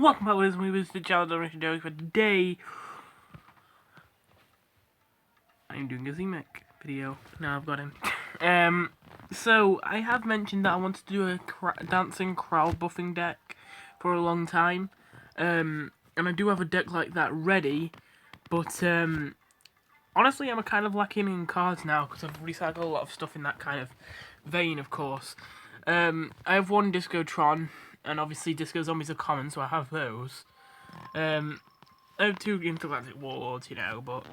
welcome back with us to the channel Donation Joke. For today, I'm doing a ZMECH video. Now I've got him. So I have mentioned that I wanted to do a dancing crowd buffing deck for a long time. And I do have a deck like that ready, but honestly, I'm kind of lacking in cards now because I've recycled a lot of stuff in that kind of vein, of course. I have one Discotron, and obviously Disco Zombies are common, so I have those. I have two Intergalactic Warlords, you know, but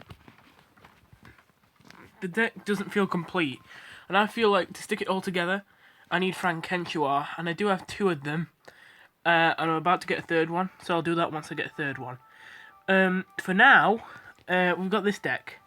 the deck doesn't feel complete. And I feel like to stick it all together, I need Frankentua, and I do have two of them. And I'm about to get a third one, so I'll do that once I get a third one. For now, we've got this deck.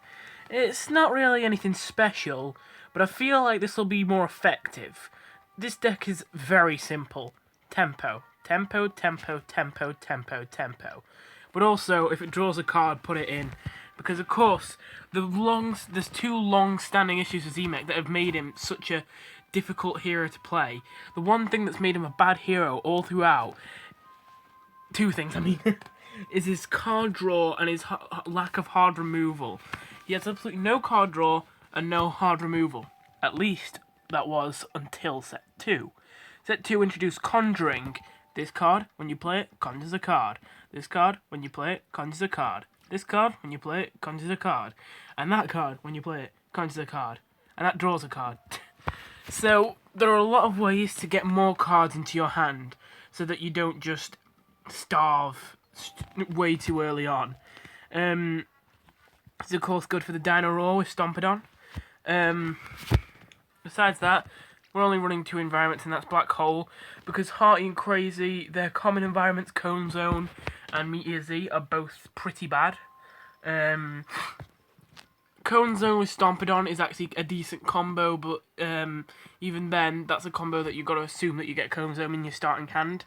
It's not really anything special, but I feel like this will be more effective. This deck is very simple. Tempo. Tempo, tempo, tempo, tempo, tempo. But also, if it draws a card, put it in. Because, of course, there's two long-standing issues with ZMECH that have made him such a difficult hero to play. The one thing that's made him a bad hero all throughout, two things, I mean, is his card draw and his lack of hard removal. He has absolutely no card draw and no hard removal. At least, that was until set 2. Set 2 introduced Conjuring. This card, when you play it, conjures a card. This card, when you play it, conjures a card. This card, when you play it, conjures a card. And that card, when you play it, conjures a card. And that draws a card. So, there are a lot of ways to get more cards into your hand, so that you don't just starve way too early on. It's of course good for the Dino Roar with Stompidon. Besides that, we're only running 2 environments, and that's Black Hole, because Hearty and Crazy, their common environments, Cone Zone and Meteor Z, are both pretty bad. Cone Zone with Stompidon is actually a decent combo, but even then, that's a combo that you've got to assume that you get Cone Zone in your starting hand.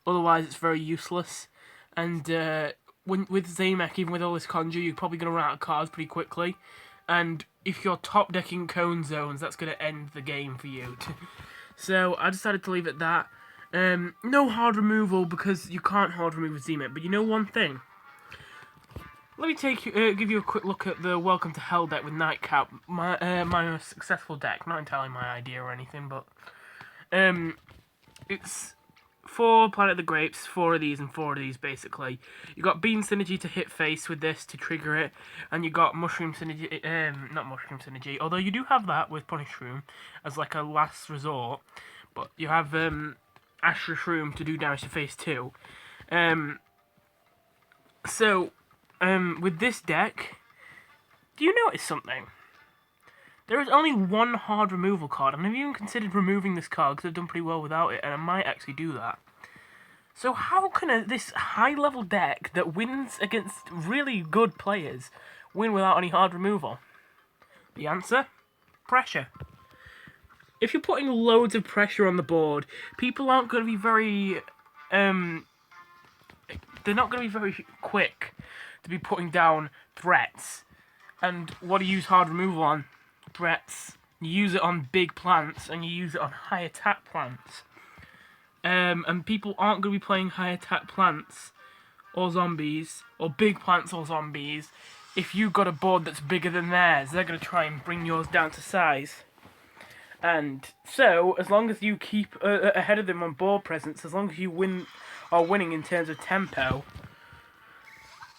Otherwise, it's very useless. And with ZMECH, even with all this Conjure, you're probably going to run out of cards pretty quickly. And if you're top decking Cone Zones, that's going to end the game for you. So I decided to leave it at that. No hard removal, because you can't hard remove with ZMECH. But you know one thing? Let me give you a quick look at the Welcome to Hell deck with Nightcap. My most successful deck. Not entirely my idea or anything, but it's 4 Planet of the Grapes, 4 of these and 4 of these, basically. You got Bean Synergy to hit face with this to trigger it, and you got Mushroom Synergy, not Mushroom Synergy, although you do have that with Punish Room as like a last resort, but you have Ashra Shroom to do damage to face too. With this deck, do you notice something? There is only one hard removal card, and I've even considered removing this card because I've done pretty well without it, and I might actually do that. So how can this high-level deck that wins against really good players win without any hard removal? The answer? Pressure. If you're putting loads of pressure on the board, people aren't going to be very... they're not going to be very quick to be putting down threats. And what do you use hard removal on? Threats. You use it on big plants, and you use it on high attack plants. And people aren't going to be playing high attack plants or zombies, or big plants or zombies, if you've got a board that's bigger than theirs. They're going to try and bring yours down to size. And so, as long as you keep ahead of them on board presence, as long as you are winning in terms of tempo,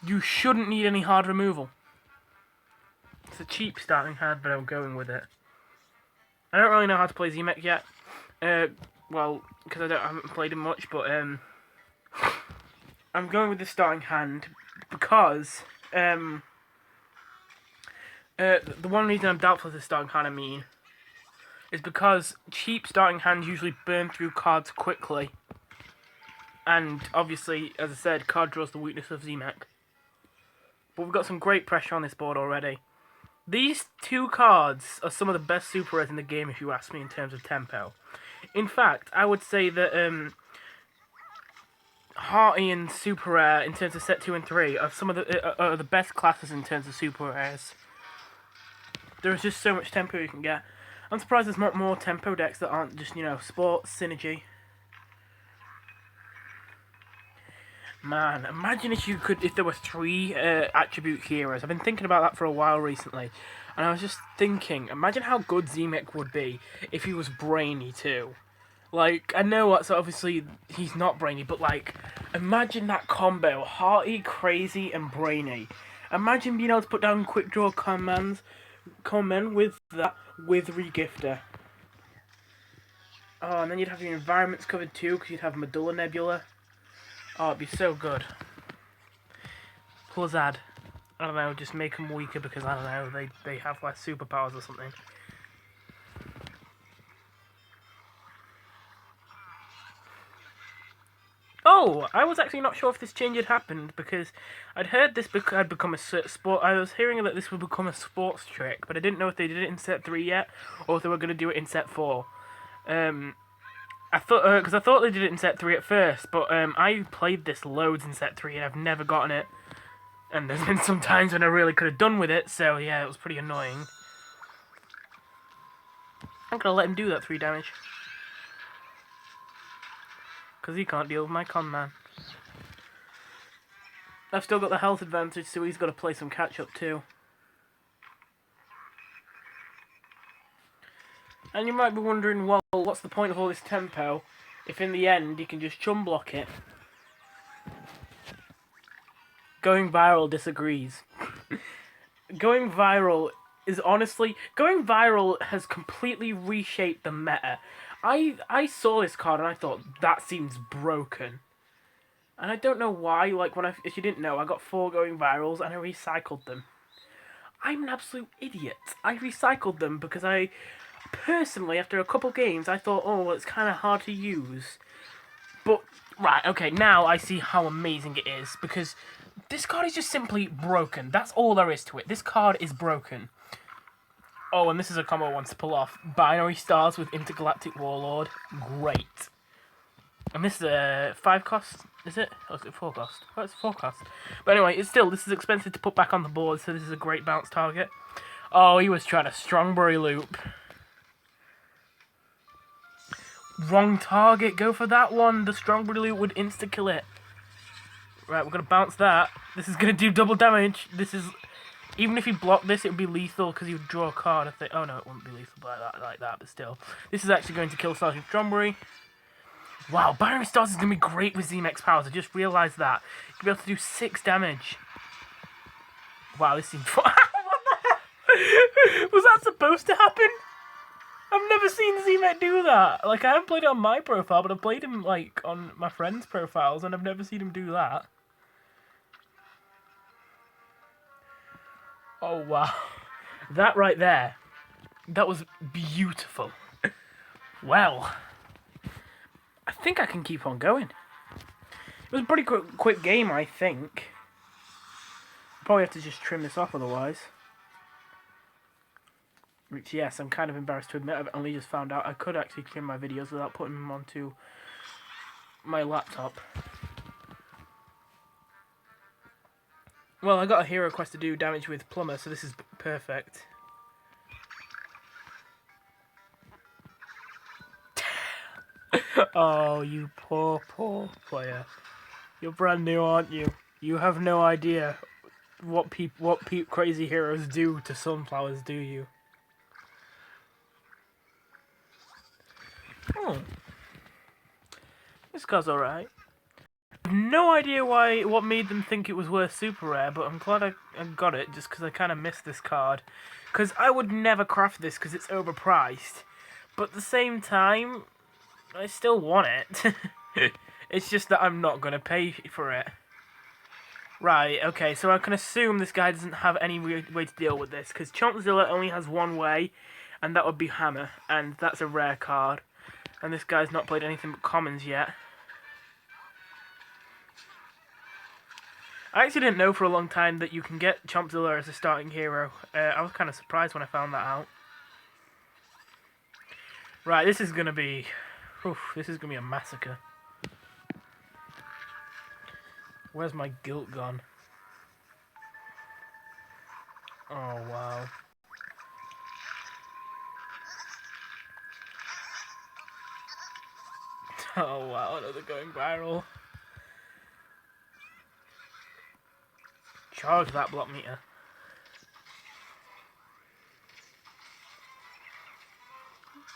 you shouldn't need any hard removal. It's a cheap starting hand, but I'm going with it. I don't really know how to play ZMECH yet. Well, because I haven't played him much, but I'm going with the starting hand because the one reason I'm doubtful of the starting hand, is because cheap starting hands usually burn through cards quickly. And obviously, as I said, card draw is the weakness of ZMECH. But we've got some great pressure on this board already. These 2 cards are some of the best super rares in the game, if you ask me, in terms of tempo. In fact, I would say that Hearty and Super Rare, in terms of set 2 and 3, are some of the best classes in terms of super rares. There is just so much tempo you can get. I'm surprised there's not more tempo decks that aren't just, Sports, Synergy. Man, imagine if there were 3 attribute heroes. I've been thinking about that for a while recently, and I was just thinking, imagine how good ZMECH would be if he was brainy too. Like, I know what's obviously he's not brainy, but like, imagine that combo: hearty, crazy, and brainy. Imagine being able to put down quick draw commands, with that, with regifter. Oh, and then you'd have your environments covered too, because you'd have Medulla Nebula. Oh, it'd be so good. Plus add, I don't know, just make them weaker because, I don't know, they have less superpowers or something. Oh, I was actually not sure if this change had happened because I'd heard this had become a sport. I was hearing that this would become a sports trick, but I didn't know if they did it in set 3 yet or if they were going to do it in set 4. I thought because I thought they did it in set 3 at first, but I played this loads in set 3 and I've never gotten it. And there's been some times when I really could have done with it, so yeah, it was pretty annoying. I'm gonna let him do that 3 damage. Because he can't deal with my con man. I've still got the health advantage, so he's got to play some catch up too. And you might be wondering, well, what's the point of all this tempo if in the end you can just chum block it? Going viral disagrees. Going viral has completely reshaped the meta. I saw this card and I thought, that seems broken. And I don't know why, like, if you didn't know, I got 4 going virals and I recycled them. I'm an absolute idiot. I recycled them because personally, after a couple games, I thought, oh, well, it's kind of hard to use. But, right, okay, now I see how amazing it is, because this card is just simply broken. That's all there is to it. This card is broken. Oh, and this is a combo I want to pull off. Binary Stars with Intergalactic Warlord. Great. And this is a 5 cost, is it? Or is it 4 cost? Oh, it's 4 cost. But anyway, this is expensive to put back on the board, so this is a great bounce target. Oh, he was trying to Strongbury loop. Wrong target, go for that one. The Strongbury loop would insta-kill it. Right, we're going to bounce that. This is going to do double damage. This is... Even if he blocked this, it would be lethal because he would draw a card. I think. Oh no, it wouldn't be lethal like that, but still. This is actually going to kill Sergeant Stromberry. Wow, Binary Stars is going to be great with ZMECH powers. I just realised that. You'll be able to do 6 damage. Wow, this seems... What the hell? Was that supposed to happen? I've never seen ZMECH do that. Like, I haven't played it on my profile, but I've played him, like, on my friends' profiles, and I've never seen him do that. Oh, wow. That right there, that was beautiful. Well, I think I can keep on going. It was a pretty quick game, I think. Probably have to just trim this off otherwise. Which, yes, I'm kind of embarrassed to admit, I've only just found out I could actually trim my videos without putting them onto my laptop. Well, I got a hero quest to do damage with Plumber, so this is perfect. Oh, you poor player. You're brand new, aren't you? You have no idea what crazy heroes do to sunflowers, do you? Oh. This card's alright. I have no idea what made them think it was worth super rare, but I'm glad I got it just because I kind of missed this card. Because I would never craft this because it's overpriced. But at the same time, I still want it. It's just that I'm not going to pay for it. Right, okay, so I can assume this guy doesn't have any way to deal with this, because Chompzilla only has one way, and that would be Hammer, and that's a rare card. And this guy's not played anything but commons yet. I actually didn't know for a long time that you can get Chompzilla as a starting hero. I was kind of surprised when I found that out. Right, this is going to be... this is going to be a massacre. Where's my guilt gone? Oh, wow. Oh, wow, another going viral. charge that block meter.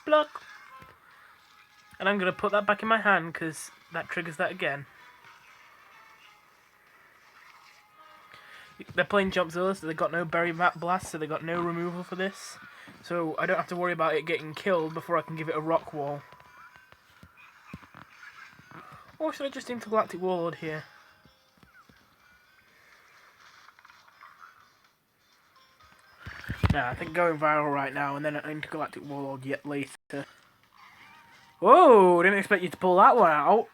Block! And I'm going to put that back in my hand because that triggers that again. They're playing Jumpzilla, so they got no Berry Blast, so they got no removal for this. So I don't have to worry about it getting killed before I can give it a Rock Wall. Or should I just Intergalactic Warlord here? Nah, I think going viral right now and then an Intergalactic Warlord yet later. Whoa, didn't expect you to pull that one out.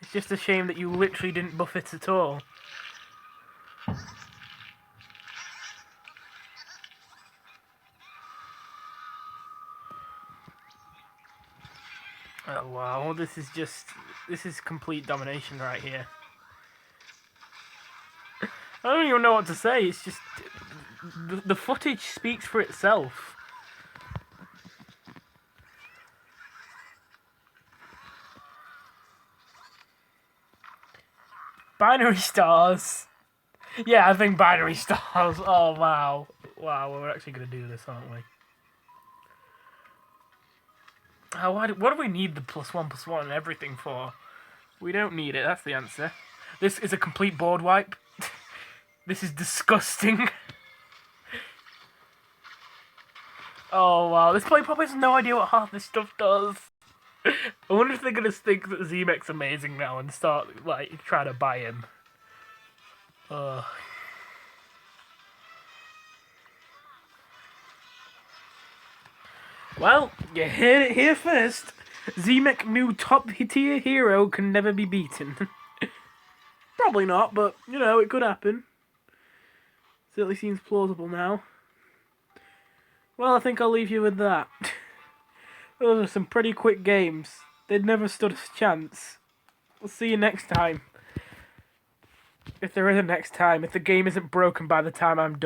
It's just a shame that you literally didn't buff it at all. Oh wow, this is complete domination right here. I don't even know what to say, it's just... The footage speaks for itself. Binary stars. Yeah, I think binary stars. Oh, wow. Wow, we're actually going to do this, aren't we? What do we need the +1/+1 and everything for? We don't need it, that's the answer. This is a complete board wipe. This is disgusting. Oh, wow. This player probably has no idea what half this stuff does. I wonder if they're going to think that ZMEC's amazing now and start, like, trying to buy him. Ugh. Well, you heard it here first. ZMECH new top tier hero can never be beaten. Probably not, but, you know, it could happen. Certainly seems plausible now. Well, I think I'll leave you with that. Those are some pretty quick games. They'd never stood a chance. We'll see you next time. If there is a next time, if the game isn't broken by the time I'm done.